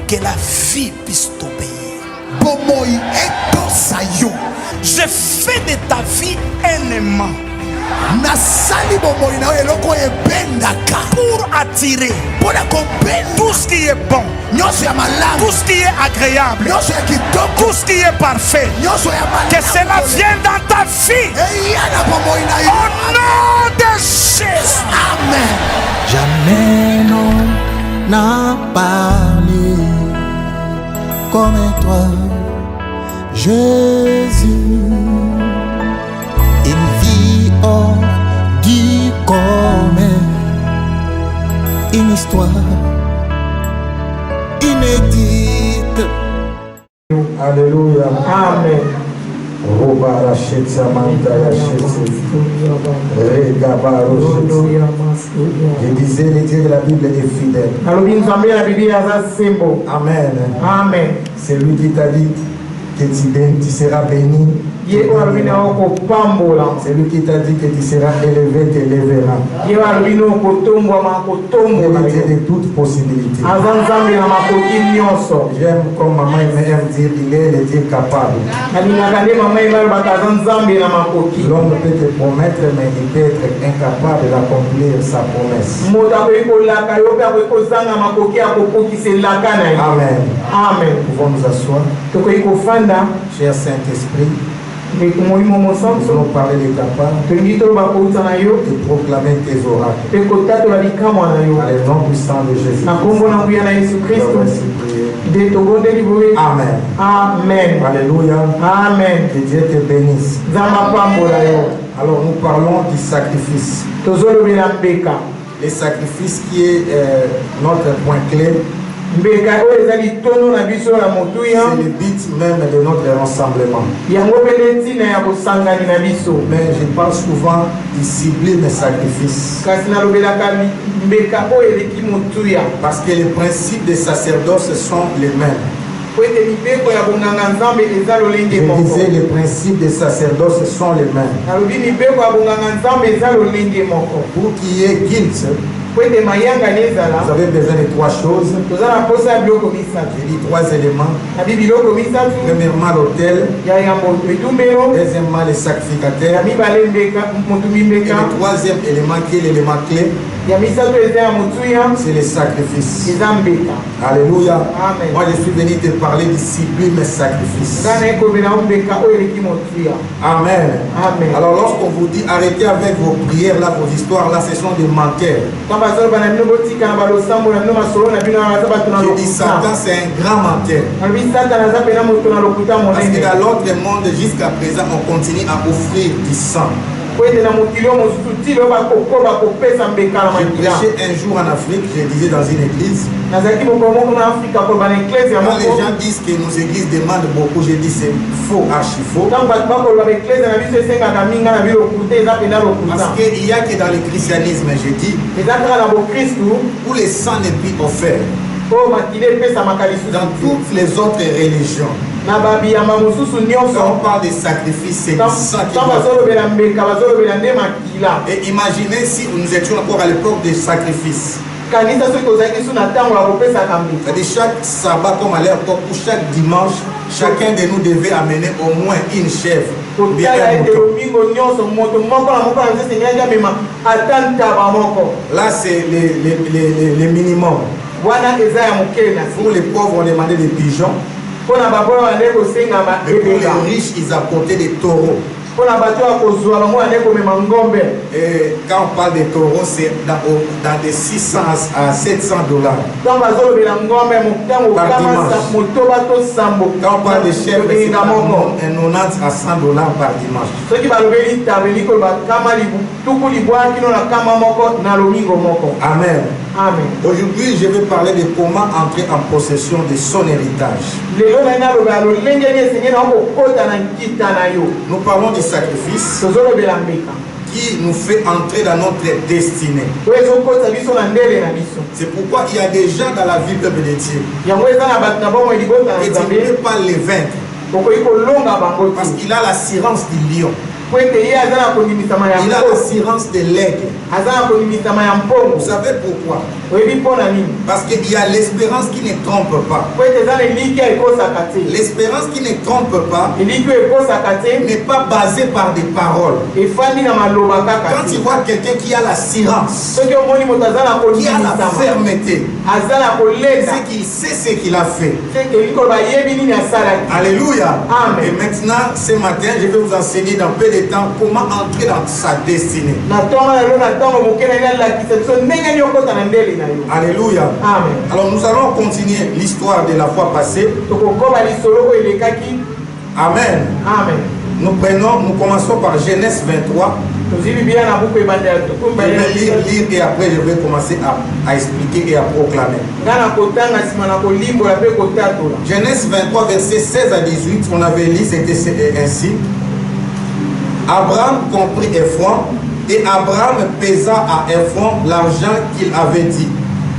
que la vie puisse t'obéir. Je fais de ta vie un aimant pour attirer tout ce qui est bon, tout ce qui est agréable, tout ce qui est parfait. Que cela vienne dans ta vie. Au nom de Jésus. Amen. Jamais non n'a parlé comme toi, Jésus. Une vie hors du commun, une histoire inédite. Alléluia. Amen. Je disais, les dieux de la Bible est fidèle. Amen. Amen. C'est lui qui t'a dit que tu seras béni. C'est lui qui t'a dit que tu seras élevé, t'élèvera. Il est de toutes possibilités. J'aime comme maman aime dire, il est le Dieu capable. L'homme peut te promettre, mais il peut être incapable d'accomplir sa promesse. Amen. Amen. Nous pouvons nous asseoir. Cher Saint-Esprit, nous allons parler de ta part et proclamer tes oracles. Dans le nom puissant de Jésus. Amen. Amen. Alléluia. Amen. Que Dieu te bénisse. Alors nous parlons du sacrifice. Le sacrifice qui est notre point clé. C'est le but même de notre rassemblement. Mais je parle souvent du sublime sacrifice. Parce que les principes des sacerdoces sont les mêmes. Je disais, les principes des sacerdoces sont les mêmes. Pour qu'il y ait guilt, vous avez besoin de trois choses. J'ai dit trois éléments. Premièrement, l'autel. Deuxièmement, les sacrificateurs. Et le troisième élément qui est l'élément clé, c'est les sacrifices. Alléluia. Amen. Moi, je suis venu te parler du sublime sacrifice. Amen. Amen. Alors, lorsqu'on vous dit arrêtez avec vos prières, là, vos histoires, là, ce sont des menteurs. Je dis Satan, c'est un grand menteur. Parce que dans l'autre monde, jusqu'à présent, on continue à offrir du sang. Je prêchais un jour en Afrique, je disais dans une église. Quand les gens disent que nos églises demandent beaucoup, je dis c'est faux, archi faux. Parce qu'il y a que dans le christianisme, je dis, où le sang n'est plus offert. Dans toutes les autres religions. Quand on parle de sacrifice, c'est du sang qui doit. Et imaginez si nous étions encore à l'époque des sacrifices. Chaque sabbat, comme à l'époque, pour chaque dimanche, chacun de nous devait amener au moins une chèvre. Bien un là, c'est le minimum. Pour les pauvres, on demandait des pigeons. Mais pour les riches, ils apportaient des taureaux. Et quand on parle des taureaux, c'est dans des 600 à 700 $. Par dimanche. Quand on parle de chèvres, c'est un 90 à 100 $ par dimanche. Amen. Amen. Aujourd'hui, je vais parler de comment entrer en possession de son héritage. Nous parlons du sacrifice qui nous fait entrer dans notre destinée. C'est pourquoi il y a des gens dans la vie de Dieu et tu ne peux pas les vaincre parce qu'il a l'assurance du lion. Il a l'assurance de l'aigle. Vous savez pourquoi? Parce qu'il y a l'espérance qui ne trompe pas. L'espérance qui ne trompe pas n'est pas basée par des paroles. Quand tu vois quelqu'un qui a l'assurance, qui a la fermeté, c'est qu'il sait ce qu'il a fait. Alléluia. Et maintenant, ce matin, je vais vous enseigner dans peu de temps comment entrer dans sa destinée. Alléluia. Amen. Alors nous allons continuer l'histoire de la fois passée. Amen. Amen. Nous commençons par Genèse 23. Je vais lire et après je vais commencer à expliquer et à proclamer. Genèse 23, versets 16 à 18, on avait lu, c'était ainsi. Abraham comprit Ephron, et Abraham pesa à Ephron l'argent qu'il avait dit,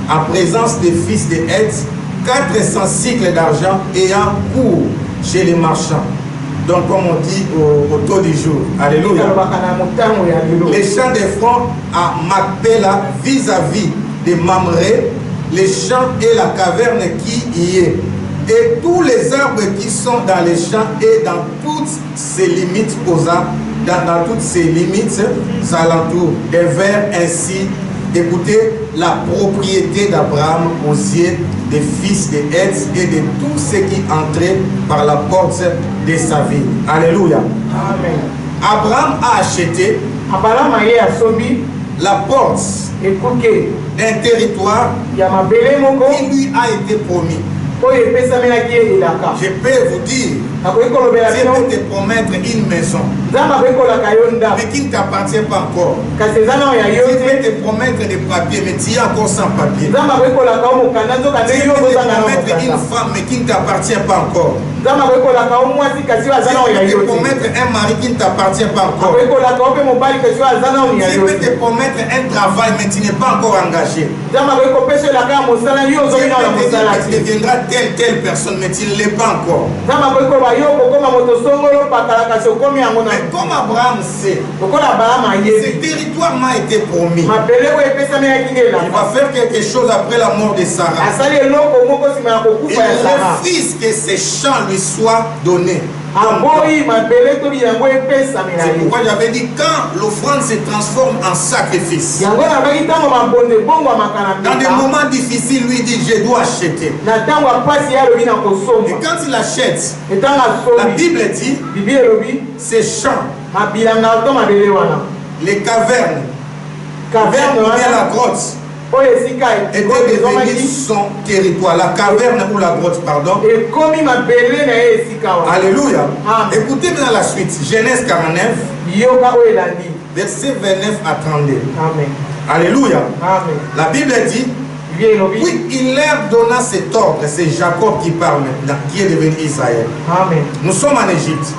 en présence des fils de Heth, 400 cycles d'argent ayant cours chez les marchands. Donc comme on dit au taux du jour. Alléluia. Les champs d'Ephron à Macpéla vis-à-vis de Mamré, les champs et la caverne qui y est, et tous les arbres qui sont dans les champs et dans toutes ses limites dans toutes ses limites alentours, des vers ainsi. Écoutez la propriété d'Abraham aux yeux des fils de Heth et de tous ceux qui entraient par la porte de sa ville. Alléluia. Amen. Abraham a acheté la porte d'un territoire qui lui a été promis. Je peux vous dire, Dieu peut te promettre une maison, mais qui ne t'appartient pas encore. Dieu peut te promettre des papiers, mais tu es encore sans papier. Dieu peut te promettre une femme, mais qui ne t'appartient pas encore. Dieu peut te promettre un mari qui ne t'appartient pas encore. Dieu peut te promettre un travail, mais tu n'es pas encore engagé. Dieu peut te dire que tu deviendras telle personne, mais tu ne l'es pas encore. Mais comme Abraham sait, ce territoire m'a été promis. Il va faire quelque chose après la mort de Sarah. Il refuse que ces champs lui soient donnés. C'est pourquoi j'avais dit, quand l'offrande se transforme en sacrifice, dans des moments difficiles, lui dit, je dois acheter. Et quand il achète, la Bible dit, ces champs, les cavernes, bien la grotte, était devenu son territoire, la caverne ou la grotte, pardon. Alléluia. Écoutez maintenant la suite. Genèse 49, verset 29 à 32. Amen. Alléluia. Amen. La Bible dit, oui, il leur donna cet ordre. C'est Jacob qui parle maintenant, qui est devenu Israël. Amen. Nous sommes en Égypte.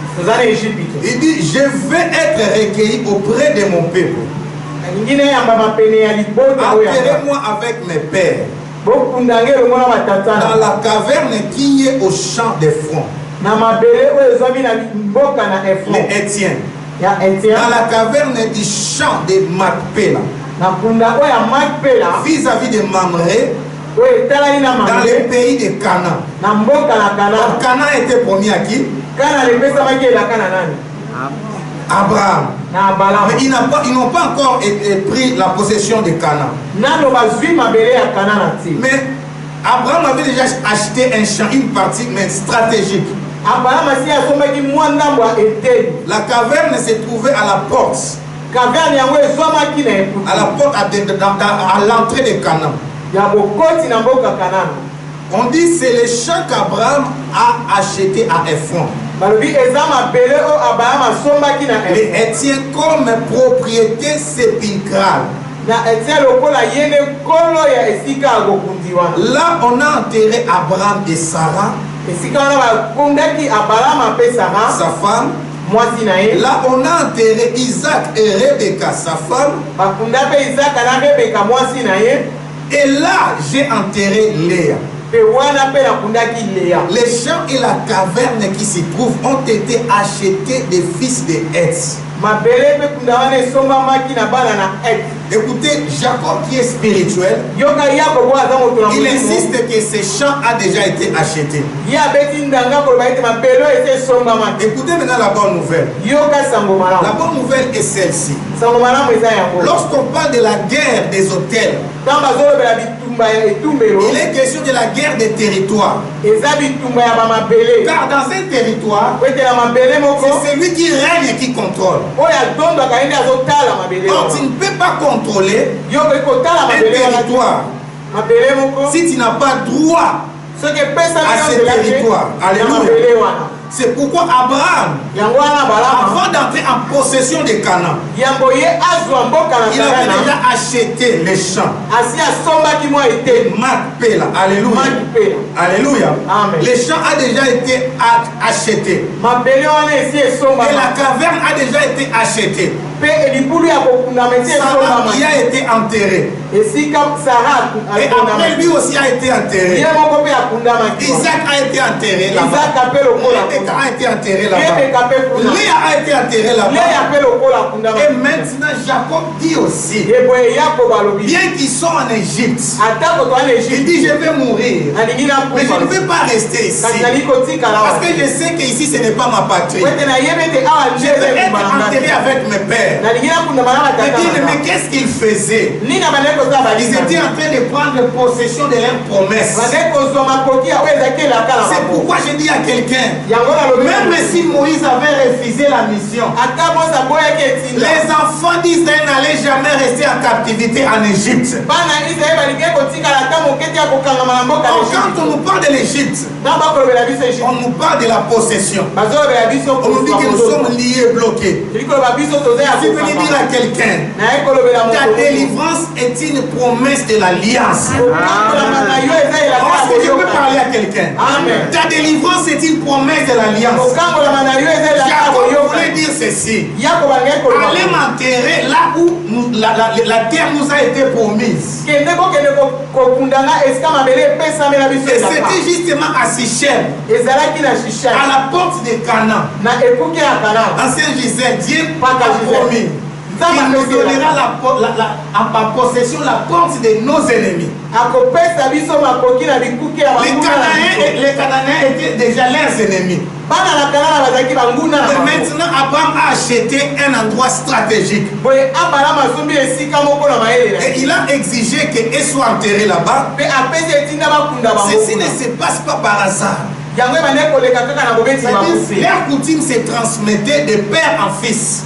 Il dit, je vais être recueilli auprès de mon peuple. Enterrez-moi avec mes pères dans la caverne qui est au champ d'Ephron, les Étienne, dans la caverne du champ de Macpéla, vis-à-vis de Mamré, dans le pays de Canaan. Canaan était promis à qui? Abraham. Mais ils n'ont pas encore pris la possession de Canaan. Mais Abraham avait déjà acheté un champ, une partie, mais stratégique. La caverne se trouvait à la porte. À la porte à l'entrée de Canaan. On dit c'est le champ qu'Abraham a acheté à Ephron. Les Étienne comme propriété sépulcrale. Là on a enterré Abraham et Sarah, sa femme. Là on a enterré Isaac et Rebecca, sa femme. Et là j'ai enterré Léa. Les champs et la caverne qui s'y trouvent ont été achetés des fils de Heth. Écoutez, Jacob qui est spirituel, il insiste que ce champ a déjà été acheté. Écoutez maintenant la bonne nouvelle. La bonne nouvelle est celle-ci. Lorsqu'on parle de la guerre des hôtels, il est question de la guerre des territoires. Car dans un territoire, c'est celui qui règne et qui contrôle. Donc tu ne peux pas contrôler un territoire si tu n'as pas droit à ce territoire. Alléluia. C'est pourquoi Abraham, avant d'entrer en possession de Canaan, il avait déjà acheté les champs. Macpéla. Alléluia. Alléluia. Les champs a déjà été achetés. Et la caverne a déjà été achetée. Sarah y a été enterré. Et après lui aussi a été enterré. Isaac a été enterré là-bas. Rebecca a été enterré là-bas. Léa a été enterré là-bas. Et maintenant Jacob dit aussi, bien qu'ils sont en Égypte, il dit je vais mourir, mais je ne vais pas rester ici, parce que je sais qu'ici ce n'est pas ma patrie. Je vais être enterré avec mes pères. Mais qu'est-ce qu'ils faisaient? Ils étaient en train de prendre possession de leurs promesses. C'est pourquoi je dis à quelqu'un, même si Moïse avait refusé la mission, les enfants d'Israël n'allaient jamais rester en captivité en Égypte. Quand on nous parle de l'Égypte, on nous parle de la possession. On nous dit que nous sommes liés, bloqués. Je veux dire à quelqu'un, ta délivrance est une promesse de l'alliance. Est-ce que je peux parler à quelqu'un? Ta délivrance est une promesse de l'alliance. Jacob voulait dire ceci: allez m'enterrer là où la terre nous a été promise. Et c'était justement à Sichem, à la porte de Canaan. Ancien Gisèle, Dieu a promis qu'il nous donnera en possession la porte de nos ennemis. Les Cananéens étaient déjà leurs ennemis. Et maintenant, Abraham a acheté un endroit stratégique. Et il a exigé qu'ils soient enterrés là-bas. Ceci ne se passe pas par hasard. Leur coutume se transmettait de père en fils.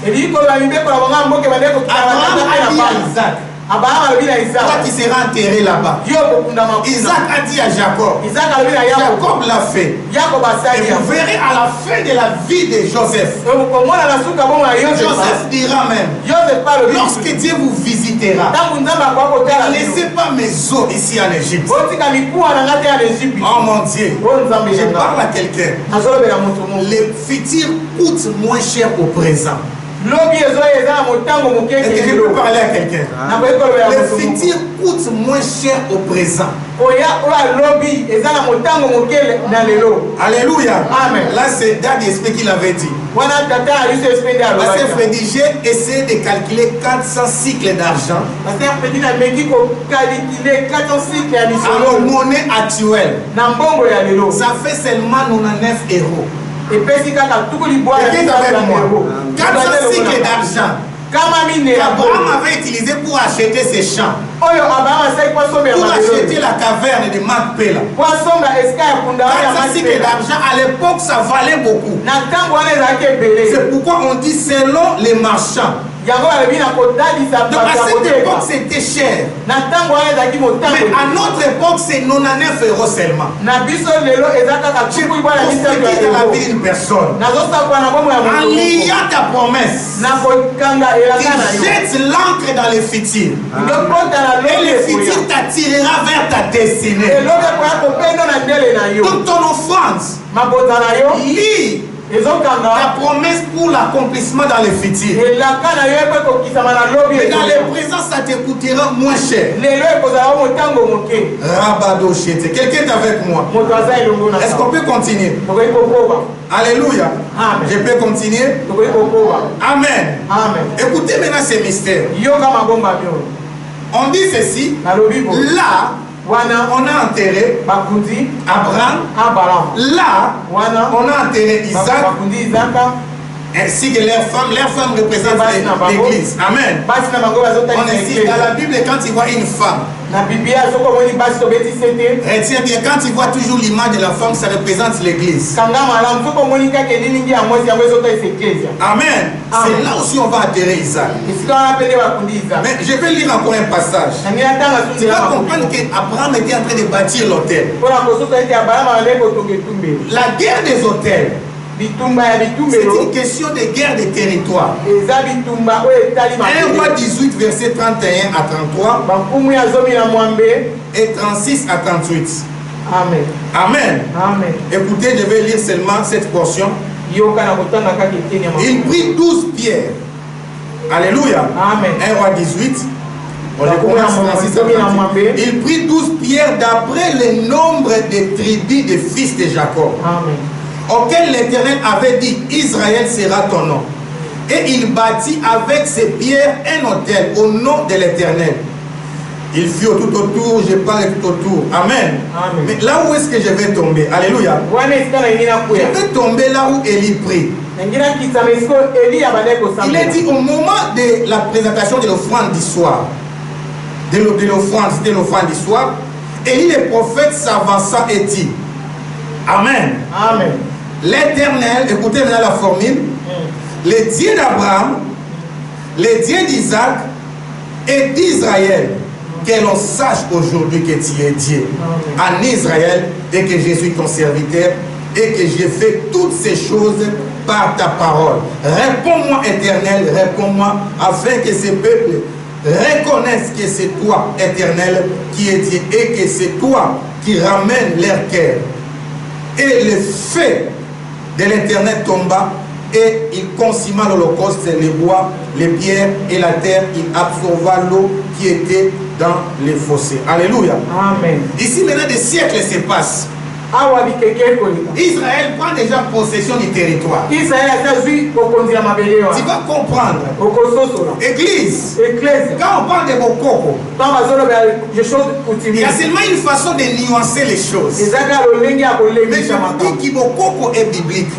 Abraham a dit à Isaac, toi qui seras enterré là-bas. Isaac a dit à Jacob, Jacob l'a fait. Et vous verrez à la fin de la vie de Joseph, Joseph dira même, lorsque Dieu vous visitera, ne laissez pas mes os ici en Égypte. Oh mon Dieu, je parle à quelqu'un. Le futur coûte moins cher au présent. Est-ce que je peux parler à quelqu'un? Le futur coûte moins cher au présent. Alléluia. Là c'est Dad Esprit qui l'avait dit. Pasteur Freddy, j'ai essayé de calculer 400 cycles d'argent en monnaie actuelle. Ça fait seulement 99 euros. Et puis, 400 cycles d'argent qu'Abraham avait utilisé pour acheter ses champs, pour acheter la caverne de Macpéla. 400 cycles d'argent, à l'époque, ça valait beaucoup. C'est pourquoi on dit selon les marchands. Donc à cette époque c'était cher. Mais à notre époque c'est 99 euros seulement. Tu profites de la vie d'une personne en liant ta promesse. Tu jettes l'encre dans le futur. Et le futur t'attirera vers ta destinée. Donc ton offrande, lis La promesse pour l'accomplissement dans le futur. Mais dans le présent, ça te coûtera moins cher. Rabado Chete. Quelqu'un est avec moi? Est-ce qu'on peut continuer? Alléluia. Amen. Je peux continuer? Amen. Amen. Écoutez maintenant ces mystères. On dit ceci. Là, on a enterré Abraham. Là, on a enterré Isaac. Ainsi que leurs femmes représentent l'église. Amen. On est ici dans la Bible, quand il voit une femme, retiens bien, quand il voit toujours l'image de la femme, ça représente l'église. Amen. C'est là aussi on va atterrir Isaac. Mais je vais lire encore un passage. Tu vas comprendre qu'Abraham était en train de bâtir l'autel. La guerre des autels, c'est une question de guerre de territoire. 1 Roi 18, verset 31 à 33 et 36 à 38. Amen. Amen. Amen. Écoutez, je vais lire seulement cette portion. Il prit 12 pierres. Alléluia. Amen. 1 Roi 18. Il prit 12 pierres d'après le nombre des tribus des fils de Jacob. Amen. Auquel l'Éternel avait dit, Israël sera ton nom. Et il bâtit avec ces pierres un autel au nom de l'Éternel. Il fit tout autour, je parle tout autour. Amen. Amen. Mais là où est-ce que je vais tomber? Alléluia. Je vais tomber là où Élie prie. Il est dit au moment de la présentation de l'offrande du soir, c'était l'offrande du soir, Élie le prophète s'avança et dit, Amen. Amen. L'Éternel, écoutez maintenant la formule, le Dieu d'Abraham, le Dieu d'Isaac et d'Israël, que l'on sache aujourd'hui que tu es Dieu en Israël et que je suis ton serviteur et que j'ai fait toutes ces choses par ta parole. Réponds-moi, Éternel, réponds-moi, afin que ce peuple reconnaisse que c'est toi, Éternel, qui es Dieu et que c'est toi qui ramène leur cœur. Et le feu de l'Éternel tomba et il consuma l'holocauste, les bois, les pierres et la terre. Il absorba l'eau qui était dans les fossés. Alléluia. Amen. Ici maintenant des siècles se passent. Israël prend déjà possession du territoire. Tu vas comprendre. Église. Quand on parle de Bokoko, il y a seulement une façon de nuancer les choses. Mais je vous dis que Bokoko est biblique.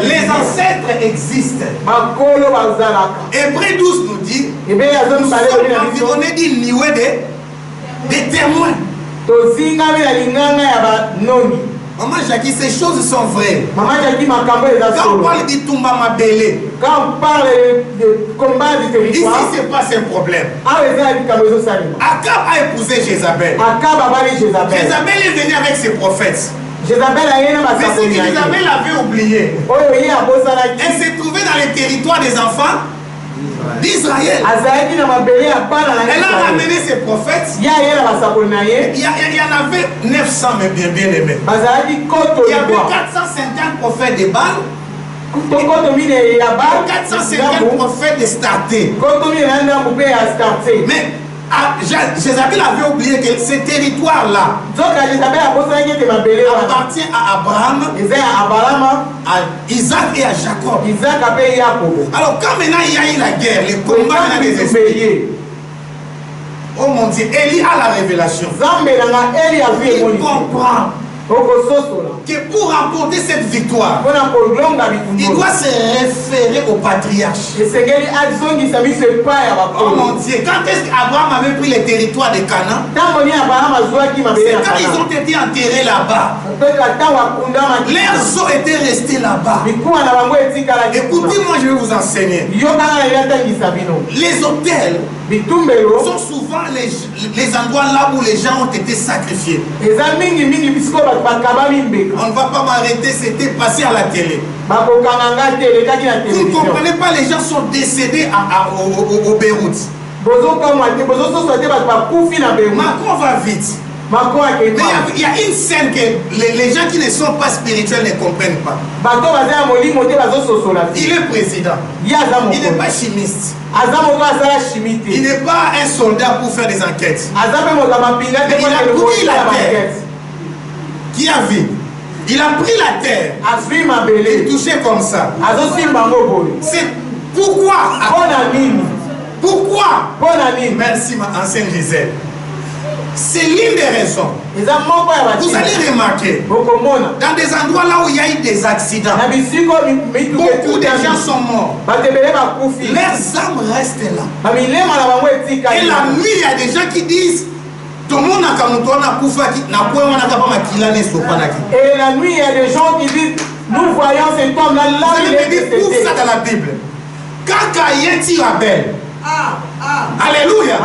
Les ancêtres existent. Hébreux 12 nous dit nous sommes environnés d'une nuée de témoins. Maman Jackie, ces choses sont vraies. Quand on parle d'Itumba Mabele, quand on parle de combat du territoire, ici c'est pas un problème. Akab a épousé Jézabel. Jézabel est venue avec ses prophètes. Mais ce que Jézabel avait oublié, elle s'est trouvée dans le territoire des enfants d'Israël. Elle a ramené ses prophètes. Il y en avait 900, mais bien aimés. Il y avait 450 prophètes de Baal. 450 prophètes de Starté. Mais Jézabel avait oublié que ce territoire-là appartient à Abraham, à Isaac et à Jacob. Alors quand maintenant il y a eu la guerre, le combat des esprits, oh mon Dieu, Élie a la révélation. Il comprend que pour remporter cette victoire, il doit se référer au patriarche. Oh mon Dieu, quand est-ce qu'Abraham avait pris le territoire de Canaan? C'est quand ils ont été enterrés là-bas. Leurs os étaient restés là-bas. Écoutez-moi, je vais vous enseigner. Les hôtels sont souvent les endroits là où les gens ont été sacrifiés. On ne va pas m'arrêter, c'était passé à la télé. Vous ne comprenez pas, les gens sont décédés au Beyrouth. Macron va vite. Mais il y a une scène que les gens qui ne sont pas spirituels ne comprennent pas. Il est président. Il n'est pas chimiste. Il n'est pas un soldat pour faire des enquêtes. Mais il a pris la terre. Qui a vu? Il a pris la terre. Il touchait comme ça. C'est pourquoi? Pourquoi? Merci ma ancienne Gisèle. C'est l'une des raisons. Vous allez remarquer, dans des endroits là où il y a eu des accidents, beaucoup de gens sont morts. Leurs âmes restent là. Et la nuit, il y a des gens qui disent, et la nuit, il y a des gens qui disent, nous voyons cet homme là. Vous allez me dire, trouve ça dans la Bible. Quand Caïn tire Abel, alléluia.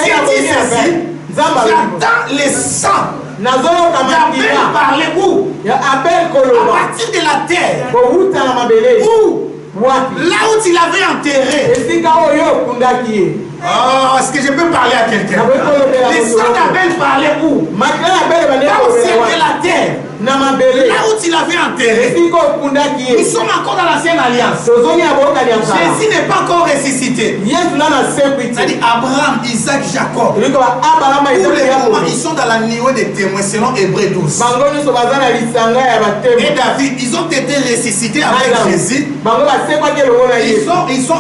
Si il dit ceci, j'attends les sangs. Abel parlait où? À partir de la terre. Où? Là où il avait enterré. Oh, est-ce que je peux parler à quelqu'un? Les sangs d'Abel parlaient où? Là où c'était la terre. Là où il avait enterré. Nous sommes encore dans l'ancienne alliance. Jésus n'est pas encore ressuscité. C'est-à-dire Abraham, Isaac, Jacob. Pour le moment, ils sont dans la nuée des témoins selon Hébreux 12. Et David, ils ont été ressuscités avec Jésus.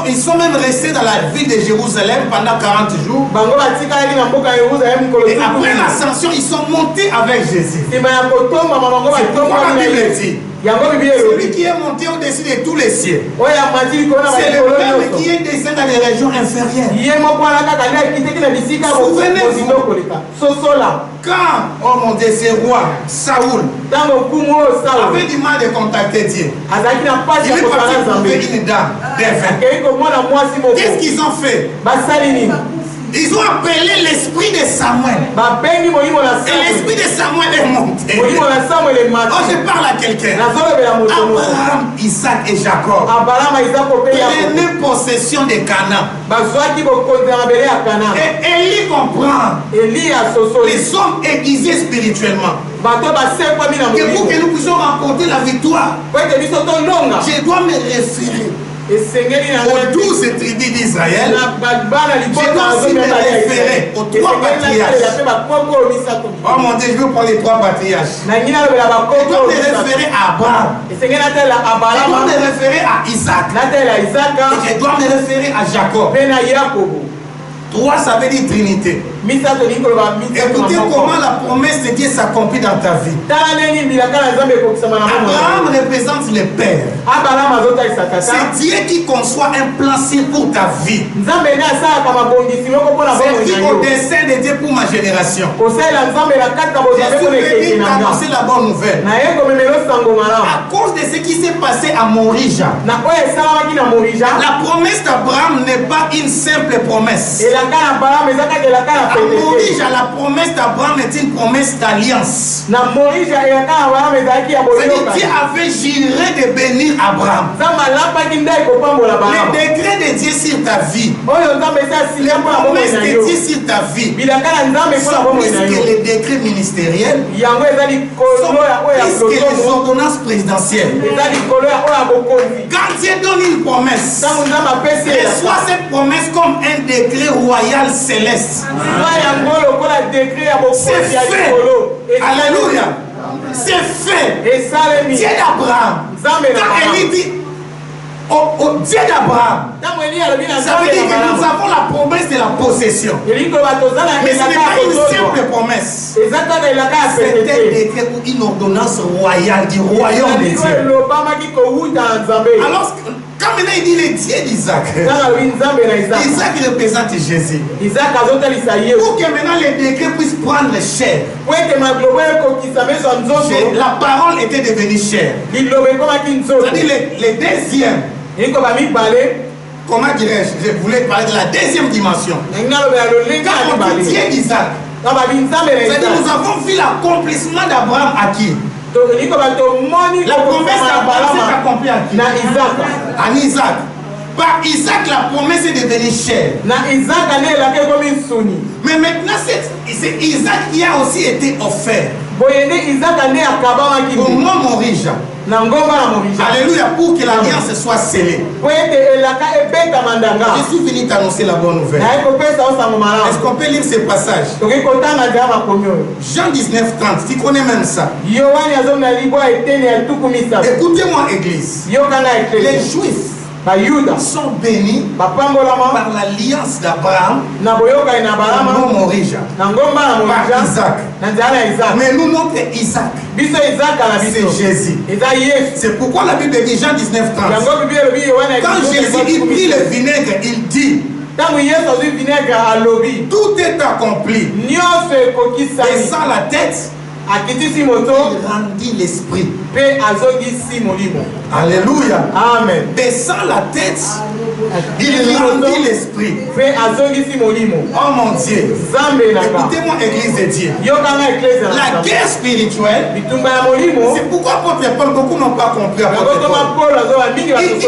Ils sont même restés dans la ville de Jérusalem pendant 40 jours. Et après l'ascension, ils sont montés avec Jésus. C'est pourquoi la Bible dit, celui qui est monté au-dessus de tous les cieux, c'est le même qui est descendu dans les régions inférieures. Souvenez-vous, quand, oh mon Dieu, c'est roi Saoul avait du mal de contacter Dieu. Il est parti trouver une dame d'Éphèse. Qu'est-ce qu'ils ont fait? Ils ont appelé l'esprit de Samuel. Et l'esprit de Samuel est monté. Oh, je parle à quelqu'un. Abraham, Isaac et Jacob prenaient possession de Canaan. Et Élie comprend les hommes aiguisés spirituellement. Que pour que nous puissions remporter la victoire, je dois me référer aux 12 tribus d'Israël. Je dois aussi me référer aux 3 patriarches. Oh mon Dieu, je veux prendre les 3 patriarches. Je dois me référer à Abraham. Je dois me référer à Isaac. Et je dois me référer à Jacob. 3, ça veut dire Trinité. Écoutez comment la promesse de Dieu s'accomplit dans ta vie. Abraham représente le Père. C'est Dieu qui conçoit un plan pour ta vie. C'est qui au dessein de Dieu pour ma génération. Je suis venu annoncer la bonne nouvelle. À cause de ce qui s'est passé à Morija, la promesse d'Abraham n'est pas une simple promesse. À Morija, la promesse d'Abraham est une promesse d'alliance. Dieu avait juré de bénir Abraham. Le décret de Dieu sur ta vie, la promesse de Dieu sur ta vie, sont plus que les décrets ministériels, sont plus que les ordonnances présidentielles. Quand Dieu donne une promesse, reçois cette promesse comme un décret royal céleste. C'est fait. Alléluia. C'est fait. Dieu d'Abraham. Quand Élie dit au Dieu d'Abraham, ça veut dire que nous avons la promesse de la possession. Mais ce n'est pas une simple promesse. C'est un décret ou une ordonnance royale du royaume de Dieu. Alors, quand maintenant il dit le Dieu d'Isaac, Isaac représente Jésus. Pour que maintenant les décrets puissent prendre chair. La parole était devenue chair. C'est-à-dire les deuxièmes. Comment dirais-je? Je voulais parler de la deuxième dimension. Quand on dit Dieu d'Isaac, c'est-à-dire nous avons vu l'accomplissement d'Abraham à qui? La promesse d'Abraham s'est accomplie à qui? En Isaac. Par Isaac, la promesse est devenue chère. Mais maintenant, c'est Isaac qui a aussi été offert. Pour moi, Morija. Alléluia, pour que l'alliance soit scellée. Je suis venu t'annoncer la bonne nouvelle. Est-ce qu'on peut lire ces passages? Jean 19:30, tu connais même ça. Écoutez-moi, Église. Les Juifs sont bénis par l'alliance d'Abraham, par Isaac. Mais nous, notre Isaac, c'est Jésus. C'est pourquoi la Bible dit Jean 19:30. Quand Jésus prit le vinaigre, il dit: tout est accompli. Baissant la tête, il rendit l'esprit. Alléluia. Amen. Baissant la tête, il rendit l'esprit. Oh mon Dieu. Écoutez-moi, Église de Dieu. La guerre spirituelle, c'est pourquoi apôtre Paul, beaucoup n'ont pas compris.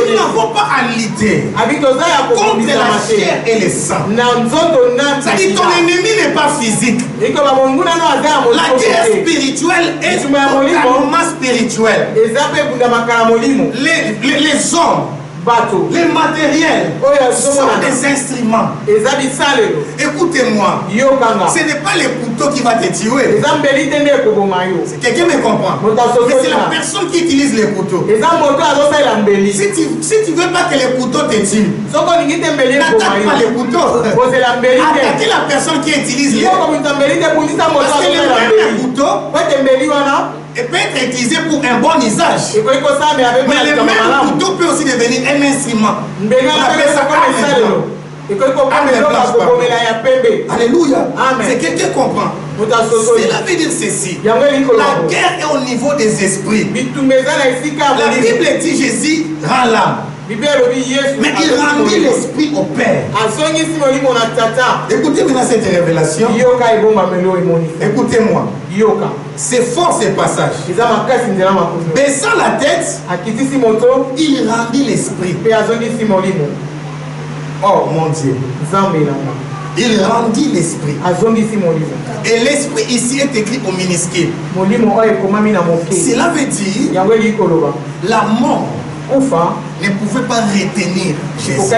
Ils n'en vont pas à lutter contre la chair et le sang. C'est-à-dire ton ennemi n'est pas physique. La guerre spirituelle est totalement spirituelle. Les hommes, les matériels sont des instruments. Écoutez-moi, ce n'est pas le couteau qui va te tuer. Quelqu'un me comprend? Mais c'est la personne qui utilise les couteaux. Si tu ne veux pas que les couteaux te tuent, n'attaque pas les couteaux. Attaquez la personne qui utilise les couteaux. Parce que le même couteau peut être utilisé pour un bon usage. Mais le même couteau peut aussi devenir un instrument. On appelle ça alléluia. C'est quelqu'un qui comprend. Cela veut dire ceci. La guerre est au niveau des esprits. La Bible dit Jésus rend l'âme. Mais il rendit l'esprit au Père. Écoutez maintenant cette révélation. Écoutez-moi. C'est fort ces passages. Baissant la tête, il rendit l'esprit. Oh mon Dieu. Il rendit l'esprit. Et l'esprit ici est écrit au minuscule. Cela veut dire la mort ne pouvait pas retenir Jésus.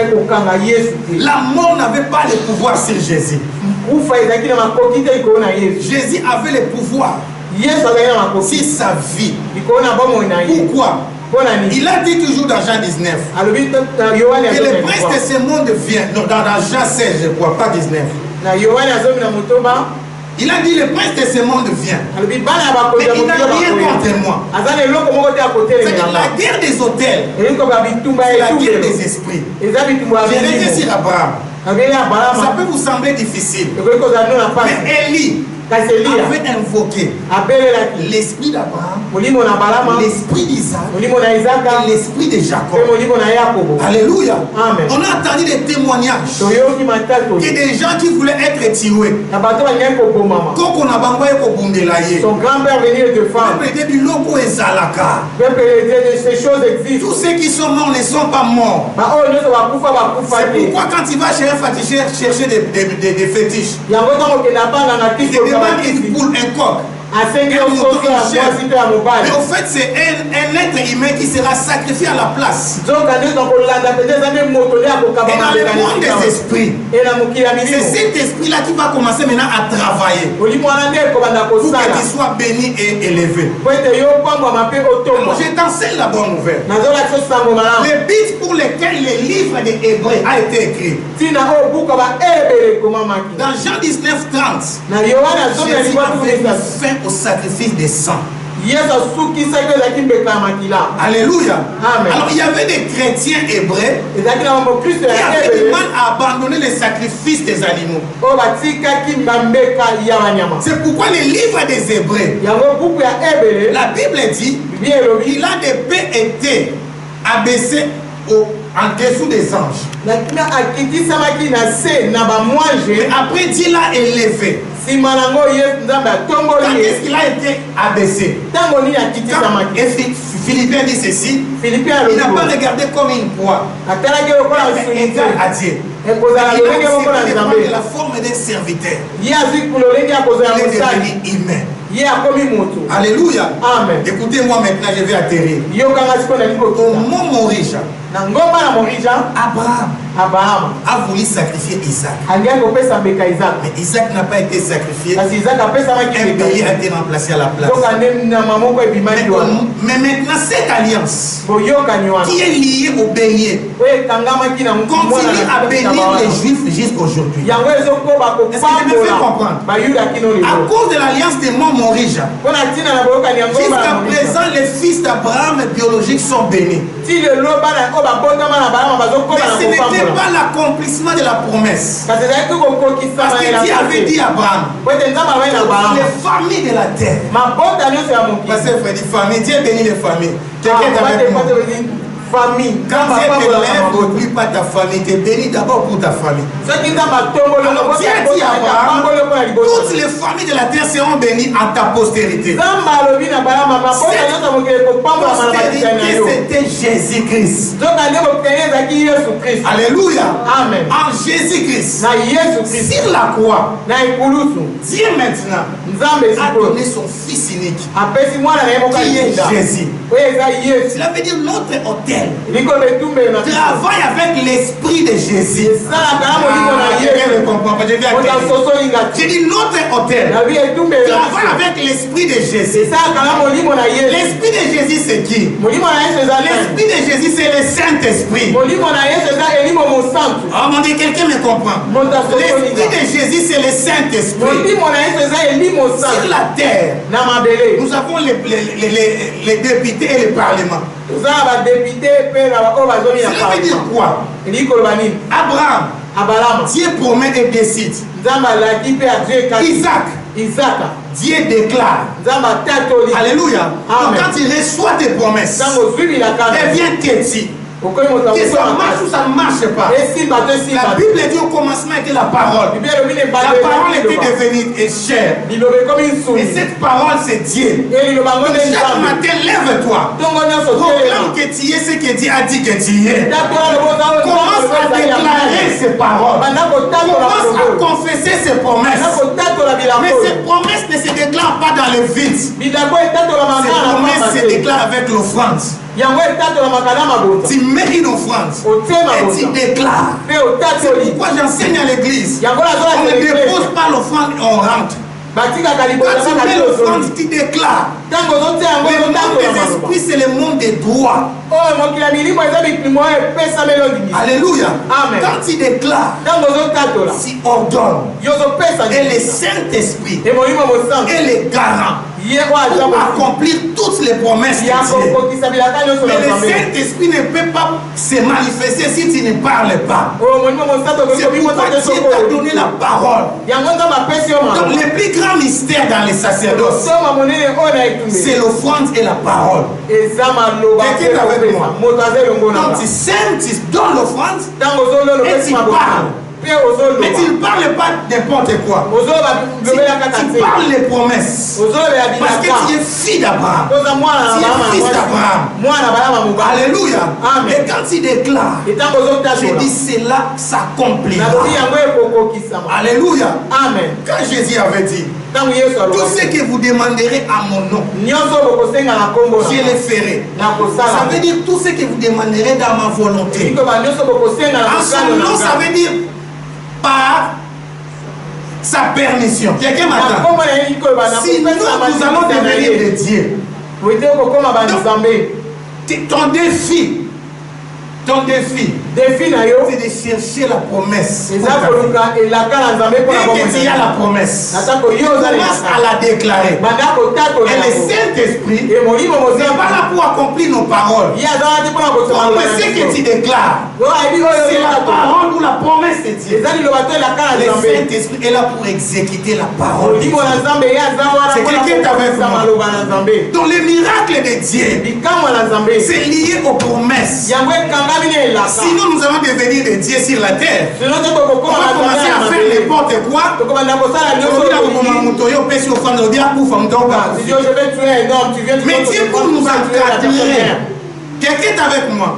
La mort n'avait pas le pouvoir sur Jésus. Jésus avait le pouvoir sur sa vie. Pourquoi? Il a dit toujours dans Jean 19 que le prince de ce monde vient. Non, dans Jean 16, je crois, pas 19. Il a dit le prince de ce monde vient. Mais il n'a rien contre moi. C'est la guerre des hôtels. C'est la guerre des esprits. Je reviens sur Abraham. Ça peut vous sembler difficile. Mais Élie avait invoqué l'esprit d'Abraham, l'esprit d'Isaac et l'esprit de Jacob. Alléluia. Amen. On a entendu des témoignages que des gens qui voulaient être tués, son grand-père venait de femmes. Tous ceux qui sont morts ne sont pas morts. C'est pourquoi quand tu vas chez un féticheur chercher des fétiches, une poule, un coq, mais au fait c'est un être humain qui sera sacrifié à la place. Et dans le monde des esprits, c'est cet esprit-là qui va commencer maintenant à travailler pour que tu sois béni et élevé. Alors, je t'enseigne la bonne nouvelle. Le but pour lequel le livre des Hébreux a été écrit, dans Jean 19:30, Jésus avait mis fin au sacrifice des sangs. Alléluia. Amen. Alors il y avait des chrétiens hébreux qui avaient du mal à abandonner les sacrifices des animaux. C'est pourquoi le livre des Hébreux, la Bible dit, il a des paix été abaissé en dessous des anges. Mais après Dieu l'a élevé Quand est-ce qu'il a été abaissé? Et Philippiens dit ceci, il n'a pas regardé comme une proie, égal à Dieu. Il a accepté la forme d'un serviteur. Il est devenu humain. Alléluia. Amen. Écoutez-moi maintenant, je vais atterrir. Au mont Morija, Abraham a voulu sacrifier Isaac. Mais Isaac n'a pas été sacrifié. Un bélier a été remplacé à la place. Mais maintenant, cette alliance qui est liée au bélier continue à bénir les Juifs jusqu'aujourd'hui. Est-ce que je me fais comprendre? À cause de l'alliance des monts Morija, jusqu'à présent, les fils d'Abraham biologiques sont bénis. Mais ce n'était pas l'accomplissement de la promesse. Parce que Dieu avait dit à Abraham, les familles de la terre. Parce que frère dit famille, Dieu bénit les familles. Quelqu'un t'avait dit famille. Quand Dieu te lève, n'oublie pas ta famille. Tu es béni d'abord pour ta famille. Alors Dieu dit à Abraham, toutes les familles de la terre seront bénies à ta postérité. C'était Jésus-Christ. Alléluia. Amen. En Jésus-Christ. Sur la croix. Dieu maintenant a donné son fils unique. Qui est Jésus. Cela veut dire notre hôtel travaille avec l'esprit de Jésus. J'ai dit notre hôtel travaille avec l'esprit de Jésus. L'esprit de Jésus c'est qui? L'esprit de Jésus c'est le Saint-Esprit. Oh mon Dieu, quelqu'un me comprend? L'esprit de Jésus c'est le Saint-Esprit. Sur la terre, nous avons les députés et le parlement. Cela veut dire quoi? Abraham, Dieu promet et décide. Isaac, Dieu déclare. Alléluia. Donc quand il reçoit tes promesses, devient têtu. Que ça marche ou ça ne marche pas. La Bible dit au commencement était la parole. La parole était devenue chair. Et cette parole c'est Dieu. Donc chaque matin lève-toi. Proclame que tu es ce que Dieu a dit que tu es. Commence à déclarer ces paroles. Commence à confesser ses promesses. Mais ces promesses ne se déclarent pas dans le vide. Ces promesses se déclarent avec l'offrande. Tu mets une offrande et tu déclares. C'est pourquoi j'enseigne à l'église. On ne dépose pas l'offrande et on rentre. Quand tu mets l'offrande, tu déclares. Le monde des esprits, c'est le monde des droits. Alléluia. Quand tu déclares, tu ordonnes. Et le Saint-Esprit est le garant pour accomplir toutes les promesses de Dieu. Mais le Saint-Esprit ne peut pas se manifester si tu ne parles pas. C'est pourquoi Dieu t'a donné la parole. Donc le plus grand mystère dans les sacerdoces, c'est l'offrande et la parole. Quelqu'un avec moi. Donc tu sèmes, tu donnes l'offrande et tu parles. Mais tu ne parles pas n'importe quoi. Tu parles les promesses. Parce que tu es fille d'Abraham. Tu es fils d'Abraham. Alléluia. Et quand tu déclares, je dis cela s'accomplira. Alléluia. Quand Jésus avait dit, tout ce que vous demanderez à mon nom, je le ferai. Ça veut dire tout ce que vous demanderez dans ma volonté. En son nom, ça veut dire par sa permission. Quelqu'un m'attend. Si nous allons devenir des dieux, ton défi, c'est de chercher la promesse. Dès que tu as la promesse, commence à la déclarer. Et le Saint-Esprit n'est pas là pour accomplir nos paroles. Mais ce que tu déclares, c'est la parole ou la promesse de Dieu. Le Saint-Esprit est là pour exécuter la parole de Dieu. C'est quelqu'un qui est avec moi. Donc les miracles de Dieu, c'est lié aux promesses. Sinon nous allons devenir des dieux sur la terre. On va commencer à faire n'importe quoi. Mais Dieu pour nous encadrer. Quelqu'un est avec moi.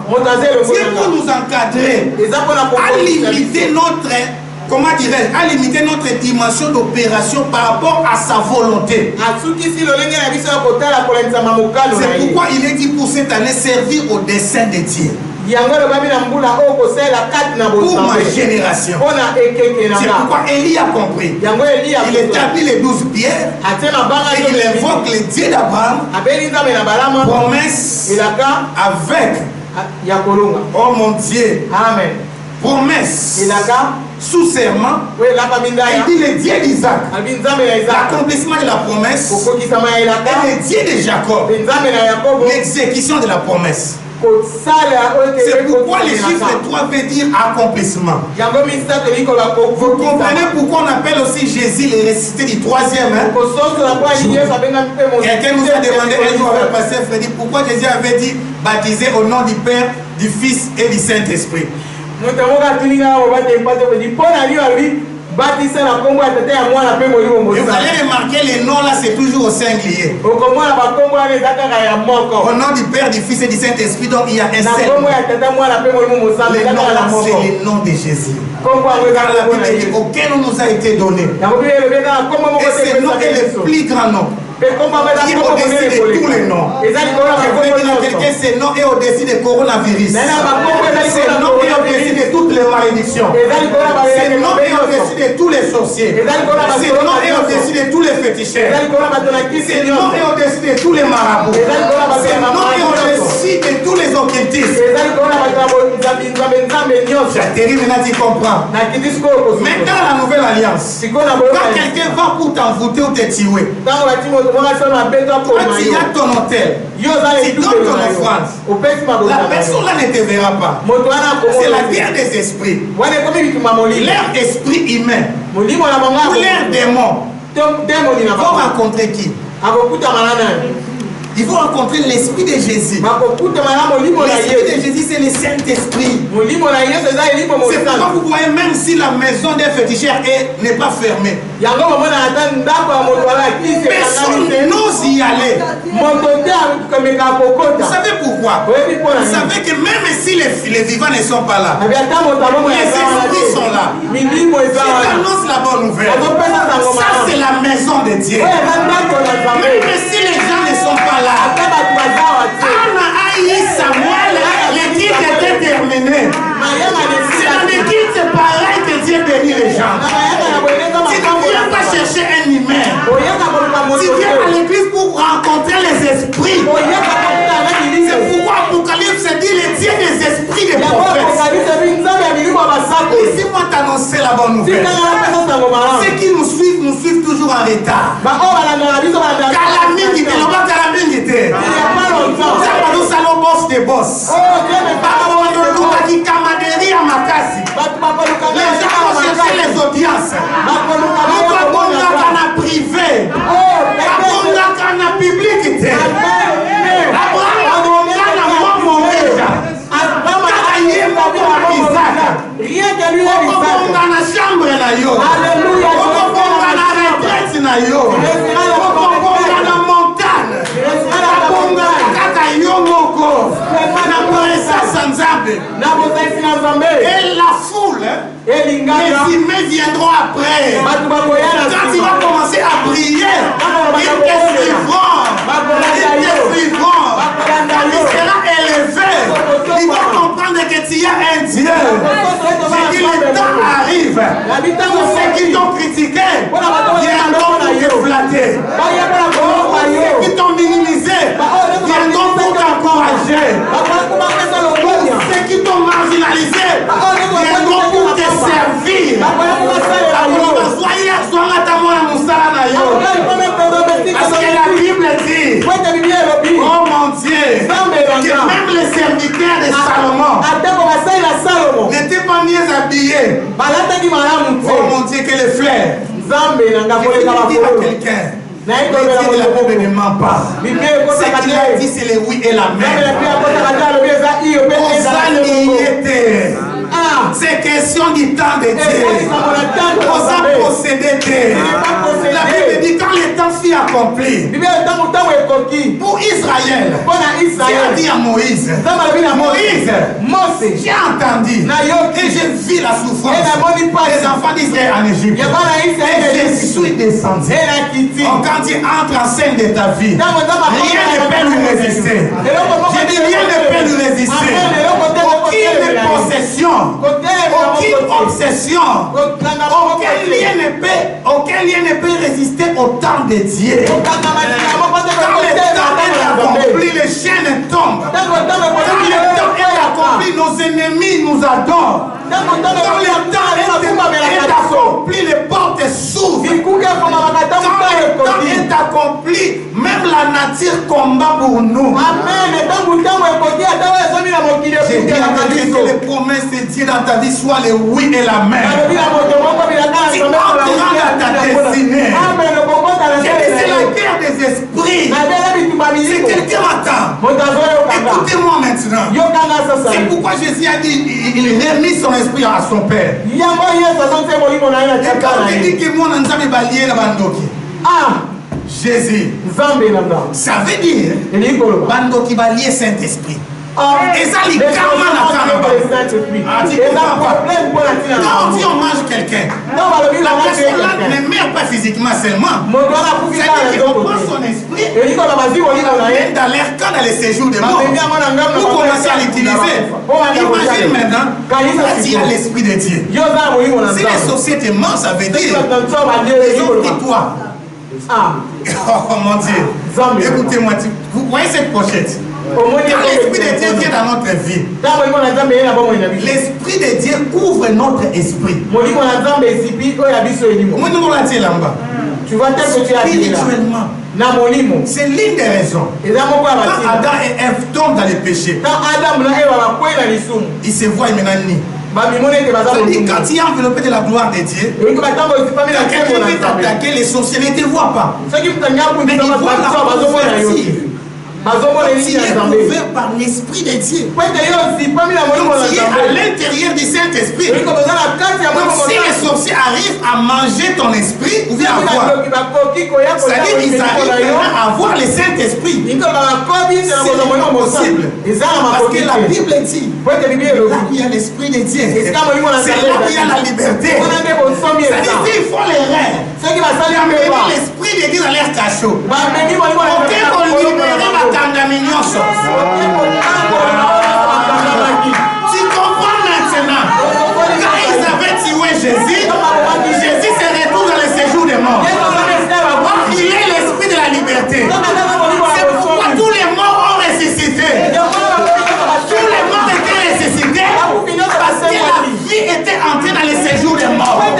Dieu pour nous encadrer, à limiter notre, comment dirais-je, à limiter notre dimension d'opération par rapport à sa volonté. C'est pourquoi il est dit pour cette année servir au dessein de Dieu. Pour ma génération. C'est pourquoi Élie a compris. Il établit les 12 pierres et il invoque le Dieu d'Abraham. Promesse avec. Oh mon Dieu. Amen. Promesse sous serment. Il dit le Dieu d'Isaac. L'accomplissement de la promesse. Et le Dieu de Jacob. L'exécution de la promesse. C'est pourquoi les chiffres 3 veut dire accomplissement. Vous comprenez pourquoi on appelle aussi Jésus le ressuscité du 3e Quelqu'un nous a demandé un jour avec Pasteur Freddy pourquoi Jésus avait dit baptiser au nom du Père, du Fils et du Saint-Esprit. Vous allez remarquer les noms là, c'est toujours au singulier. Au nom du Père, du Fils et du Saint-Esprit, donc il y a un seul. Le nom là, c'est le nom de Jésus. Car la Bible dit auquel on nous a été donné. Et ce nom est le plus grand nom. Qui est au-dessus de tous les noms. Je vais dire à quelqu'un, ce nom est au-dessus du coronavirus. Ce nom est au-dessus de toutes les malédictions. Ce nom est au-dessus de tous les sorciers. Ce nom est au-dessus de tous les féticheurs. Ce nom est au-dessus de tous les marabouts. Ce nom est au-dessus de tous les occultistes. J'atterris maintenant, tu comprends. Maintenant, la nouvelle alliance. Quand quelqu'un va pour t'envoûter ou te tuer, toi, tu as ton hôtel, tu donnes ton offrande. La personne là ne te verra pas. C'est la guerre des esprits. Leur esprit humain ou leur démon vont rencontrer qui? Il faut rencontrer l'esprit de Jésus. L'esprit de Jésus, c'est le Saint-Esprit. C'est pourquoi vous voyez, même si la maison des féticheurs n'est pas fermée, personne n'ose y aller. Vous savez pourquoi? Vous savez que même si les vivants ne sont pas là, les esprits sont là. Ils annoncent la bonne nouvelle. Ça, c'est la maison de Dieu. Même si les gens ne sont pas là, Anna Aïe Samuel, l'équipe était terminée. C'est dans l'équipe, c'est pareil que Dieu bénit les gens. Tu ne viens pas chercher un humain. Tu viens à l'église pour rencontrer les esprits. C'est pourquoi Apocalypse dit le Dieu des esprits des prophètes. Laissez-moi t'annoncer la bonne nouvelle. Ceux qui nous suivent toujours en retard. Calamité, on va calamité. Il n'y a pas longtemps. Ça va nous allons boss des boss. Les gens vont chercher les audiences. Nous avons un privé. Nous avons un public. Rien que lui dans la chambre na yo. Alléluia. Dans la retraite na yo. Dans la montagne. Et la foule, les humains viendront après. Quand tu vas commencer à prier, ils te suivront. Il sera élevé. Ils vont comprendre que tu as un Dieu. J'ai dit, le temps arrive. Tous ceux qui t'ont critiqué viendront pour te flatter. Ceux qui t'ont minimisé viendront pour t'encourager. Ceux qui t'ont marginalisé viendront pour te servir. Parce que la Bible dit Oh mon Dieu. Que même les serviteurs de Salomon n'étaient pas mieux habillés. Oh mon Dieu, que les fleurs. Je vais dire à quelqu'un. Le Dieu de la Bible ne ment pas. Ce qu'il a dit, c'est le oui et l'amen. C'est question du temps de Dieu. On a procédé. La Bible dit quand le temps fut accompli pour Israël, Dieu a dit à Moïse, j'ai entendu et j'ai vu la souffrance des enfants d'Israël en Égypte. Et je suis descendu. Quand tu entres en scène de ta vie, rien ne peut lui résister. Je dis rien ne peut lui résister. Aucune possession, aucune obsession, aucun lien ne peut résister au temps de Dieu. Quand le temps est accompli, les chaînes tombent. Quand le temps est accompli, nos ennemis nous adorent. Quand le temps est accompli, les portes s'ouvrent. Quand le temps est accompli, même la nature combat pour nous. J'ai dit à Dieu que les promesses de Dieu dans ta vie soient les oui et l'amen. Tu entreras dans ta destinée. J'ai dit c'est la guerre des esprits. Si quelqu'un m'attend, écoutez-moi maintenant. C'est pourquoi Jésus a dit il remit son esprit à son Père. Et quand il dit que moi on a balié la bandoki. Jésus, ça veut dire bandoki balié Saint-Esprit. Et ça, les karma n'a pas quand on mange quelqu'un, la personne là ne meurt pas physiquement seulement. C'est-à-dire qu'on prend son esprit dans l'air quand dans les séjours de mort. Pour commencer à l'utiliser. Imagine maintenant, il y a l'esprit de Dieu. Si les sociétés mentent, ça veut dire ils ont pris toi. Oh mon Dieu. Écoutez-moi, vous voyez cette pochette? Quand l'esprit de Dieu vient dans notre vie, l'esprit de Dieu couvre notre esprit. Tu vas spirituellement. C'est l'une des raisons. Quand Adam et Ève tombent dans le péché, ils se voient maintenant. C'est-à-dire quand il est enveloppé de la gloire de Dieu, quand quelqu'un veut t'attaquer, les sorciers ne te voient pas. Mais ils voient la couverture. Il est couvert par l'esprit de Dieu. Il est à l'intérieur du Saint-Esprit. Donc si les sorciers arrivent à manger ton esprit, ou bien à voir, c'est-à-dire qu'ils arrivent à avoir le Saint-Esprit. C'est possible. Parce que la Bible dit, là où il y a l'esprit de Dieu, c'est là où il y a la liberté. C'est-à-dire qu'il faut les reins. L'esprit de Dieu dans l'air cachot. Tu comprends maintenant? Quand ils avaient tué Jésus, Jésus se retrouve dans le séjour des morts. Il est l'esprit de la liberté. C'est pourquoi tous les morts ont ressuscité. Tous les morts étaient ressuscités parce que la vie était entrée dans le séjour des morts. Parce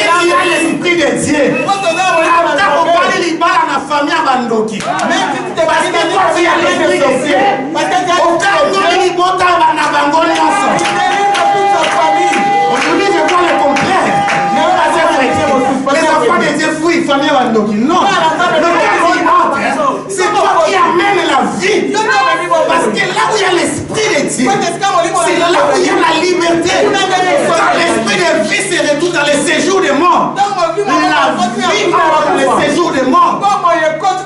que tu as l'esprit de Dieu. Parce que toi tu as l'esprit de Dieu. Aujourd'hui je vois le contraire. Les enfants de Dieu fuient famille Bandoki. Non. C'est toi qui amènes la vie. Parce que là où il y a l'esprit de Dieu, c'est là où il y a la liberté. Quand l'esprit de vie se retrouve dans le séjour des morts, la vie dans le séjour des morts,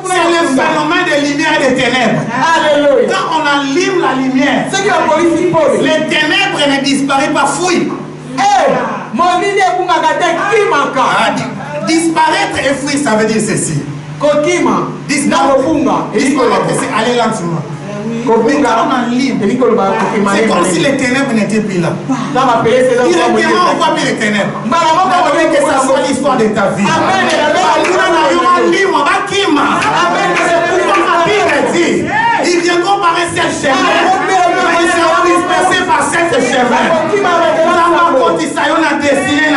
c'est le phénomène de lumière et de ténèbres. Quand on allume la lumière, les ténèbres ne disparaissent pas, fuient. Disparaître et fuir, ça veut dire ceci. Disparaître, c'est aller lentement. Mais quand on allume, c'est comme si les ténèbres n'étaient plus là. Directement, on voit plus les ténèbres. Que ça soit l'histoire de ta vie. C'est pourquoi ma Bible dit, ils viendront par un seul chemin, mais ils seront dispersés par sept chemins. Dans ma côte, ils sont destinés à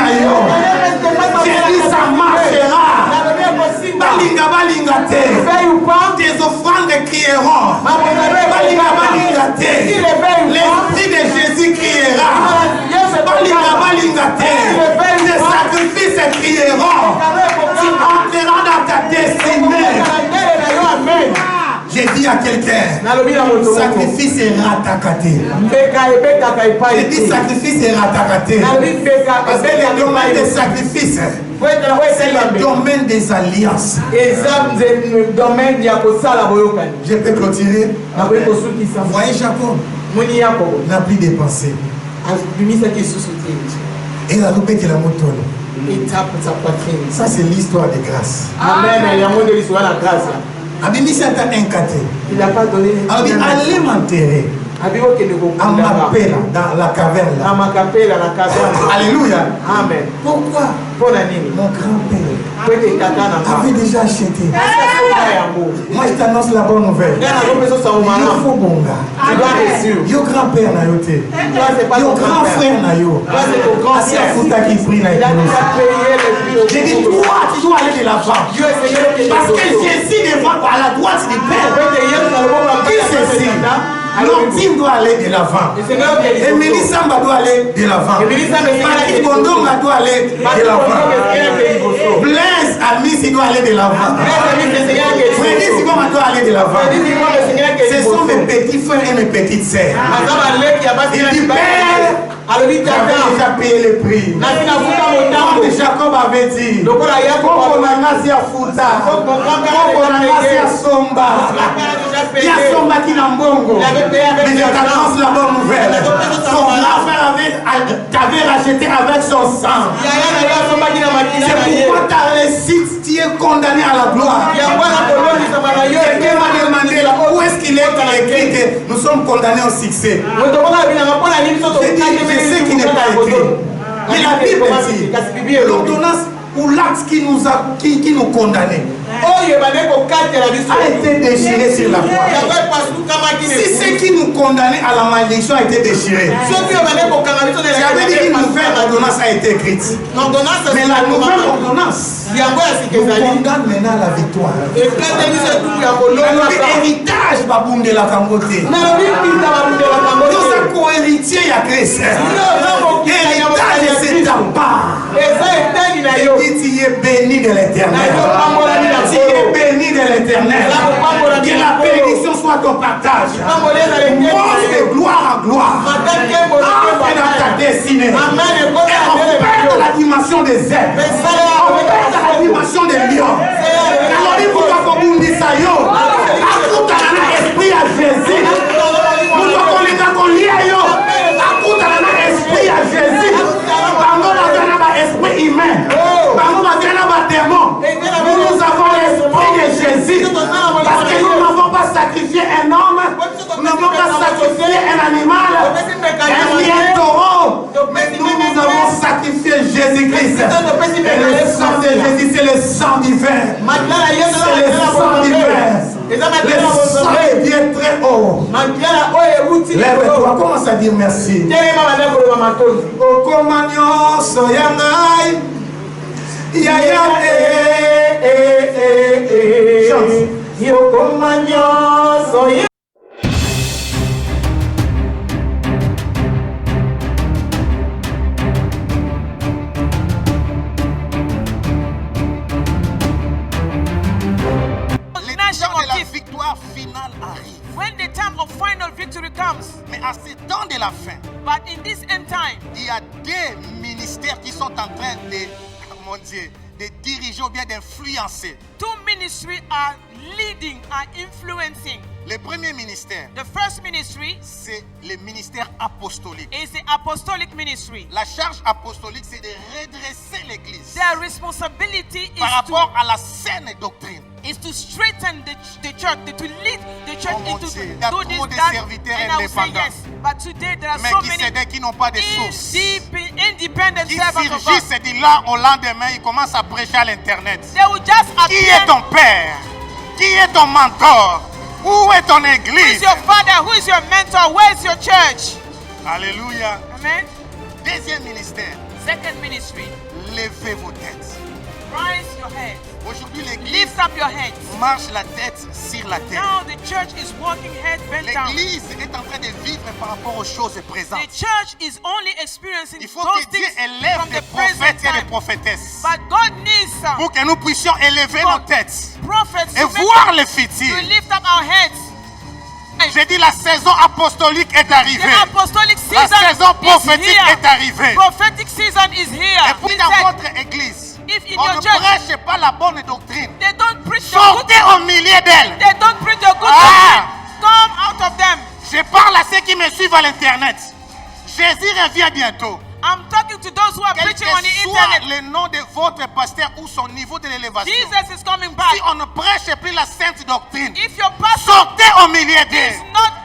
à quelqu'un, sacrifice est ratakaté. Je dis sacrifice est ratakaté. Parce que le domaine des sacrifices, c'est le domaine des alliances. Je peux clôturer. Voyez Jacob n'a plus dépensé. Et la loupe qui la montone. Ça c'est l'histoire de grâce. Amen. Abimisi a incaté. Il n'a pas donné. Allez m'enterrer. À ma paix dans la caverne. Alléluia. Amen. Pourquoi? Mon grand-père avait déjà acheté. Moi je t'annonce la bonne nouvelle. Il faut bon gars. Yo grand-père na yoté. Yo grand frère na yo. Asi a fouta qui prie na yo. J'ai dit toi tu dois aller de l'avant. Parce que Jésus devant à la droite du Père. Qui c'est ici? L'optime doit aller de l'avant. Émilie Samba doit aller de l'avant. Patrick Bondonga doit aller de l'avant. Blaise Amissi doit aller de l'avant. Freddy Sigoma doit aller de l'avant. Ce sont mes petits frères et mes petites sœurs. Il dit Père, j'avais déjà payé le prix. Comme Jacob avait dit, Koko Nanasi a Fouta, Koko Nanasi a Somba, il y a Somba qui n'a bongo. Mais je t'annonce la bonne nouvelle. Son grand frère t'avait racheté avec son sang. C'est pourquoi ta réussite, tu es condamné à la gloire. Quelqu'un m'a demandé là, où est-ce qu'il est écrit que nous sommes condamnés au succès. Je sais qu'il n'est pas écrit. Mais la Bible dit l'ordonnance ou l'acte qui nous condamnait a été déchiré sur la croix. Si ce qui nous condamnait à la malédiction a été déchiré, j'avais dit qu'une nouvelle ordonnance a été écrite. Mais la nouvelle ordonnance nous condamne maintenant à la victoire. L'héritage va de la Camboté. Nous sommes co-héritiers à Christ. L'héritage c'est ta part. Et tu es béni de l'Éternel. Tu es béni de l'Éternel. Que la bénédiction soit ton partage. Monte de gloire en gloire. Entre dans ta destinée. Et on perd la dimension des ailes. On perd la dimension des lions. Alors il faut qu'on dise ça yo. Akoute à l'esprit à Jésus. Nous devons qu'on lie à yo. Akoute à l'esprit à Jésus. Bango na esprit humain. Bango na démon. Nous avons l'esprit de Jésus. Parce que nous n'avons pas sacrifié un homme. Nous n'avons pas sacrifié un animal. Un taureau. Mais nous avons sacrifié Jésus-Christ. Et le sang de Jésus, c'est le sang divin. C'est le sang divin. Le sang est bien très haut. Lève-toi, commence à dire merci. Okomanyo soyangai. Yaya chante. Okomanyo soyangai. When the time of final victory comes, mais à ce temps de la fin, but in this end time, il y a des ministères qui sont en train de, mon Dieu, de diriger ou bien d'influencer. Two ministries are leading, are influencing. Le premier ministère, the first ministry, c'est le ministère apostolique. Is the apostolic ministry. La charge apostolique, c'est de redresser l'Église. Their responsibility par rapport à la saine doctrine. Is to straighten the church, to lead the church into Dieu, do this, that, and I will say yes. But today there are so many qui n'ont pas de source, independent servants of God. Qui se dit là au lendemain, ils commencent à prêcher à l'internet. They will just qui est ton père? Qui est ton mentor? Où est ton église? Who is your father? Who is your mentor? Where is your church? Alléluia. Amen. Deuxième ministère. Second ministry. Levez vos têtes. Rise your head. Aujourd'hui, l'église lift up your heads. Marche la tête sur la terre. Now the church is walking head bent down. L'église est en train de vivre par rapport aux choses présentes. The church is only experiencing Il faut que Dieu élève des prophètes et des prophétesses. But God needs some pour que nous puissions élever nos têtes prophets et voir le futur. To lift up our heads. J'ai dit la saison apostolique est arrivée. The apostolic La season saison is prophétique here. est arrivée. Prophetic season is here. Et puis He dans said, votre église, if in on your ne church prêche pas la bonne doctrine. they don't preach the good, Sortez au milieu d'elle. they don't preach the good Ah. doctrine, come out of them. Je parle à ceux qui me suivent à l'internet. Jésus revient bientôt. I'm talking to those who are Quel preaching on the que soit internet. le nom de votre pasteur ou son niveau de l'élévation, Jesus is coming back. si on ne prêche plus la sainte doctrine, If your pastor sortez au milieu d'eux. is not